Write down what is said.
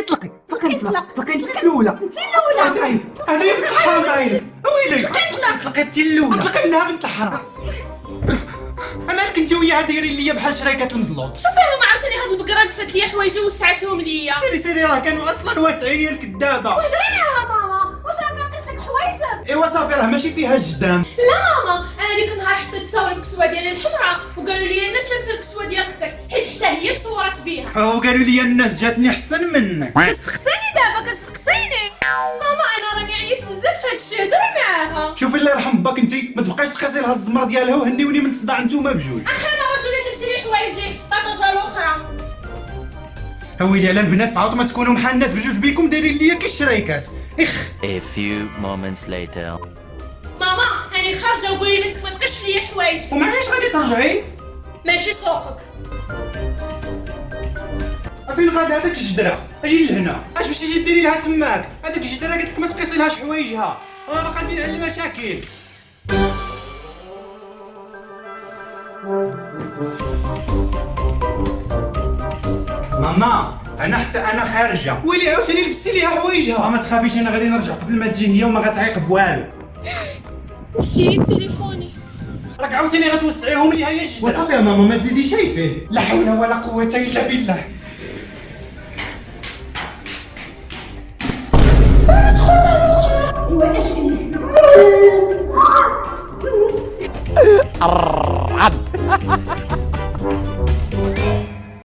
طلقي انت الاولى. انت الاولى. انا يا بنت الحرام عينك ويلك. طلقي انت الاولى. طلقي منها بنت الحرام. امالك انت وياها دايرين ليا بحال شريكه المزلوط. شوفي ماما عاوتاني هاد البقره لبست لي حوايجي وسعتهم ليا. سيري راه كانوا اصلا واسعين يا الكدابه. هضري معاها ماما، واش انا ناقص لك حوايجك؟ ايوا صافي راه ماشي فيها الجدام. لا ماما، انا ديك النهار حطيت تصاور الكسوه ديالي الحمراء وقالوا لي الناس لابسه الكسوه ديال اختك حيت حتى هي تصورت بها. وقالوا لي الناس جاتني احسن منك. كتفقسيني دابا كتفقسيني. ماما انا راني عييت بزاف في هادشي، هضري معاها. شوفي الله يرحم باك انت ما تبقايش تقاسي لها الزمر ديالها وهنيوني من الصداع نتوما بجوج. اخي انا رجل تلبسي لي حوايجي باطوزه الاخرى. ويلي على البنات فعاوتو ما تكونوا بحال الناس بجوج بيكم دايرين ليا كالشريكات. A few moments later. ماما هاني خارجه وقولي بنتك ما تقش لي حوايجي. ومعليش غادي ترجعي؟ ماشي سوقك. فين غادا هذاك الجدره؟ اجي لهنا. اش باش تجي ديري لها تماك؟ هذاك الجدره قالت لك ما تقيسي لهاش حوايجها. انا باقا ندير على المشاكل. ماما انا خارجه. ويلي عاوتاني لبستي ليها حوايجها. ما تخافيش انا غادي نرجع قبل ما تجي هي وما غتعيق بوالو. نسيت تليفوني. راك عاوتاني غتوسعيهم ليها يا الجدره. وصافي يا ماما ما تزيدي شي فيه. لا حول ولا قوه الا بالله. ايوا اش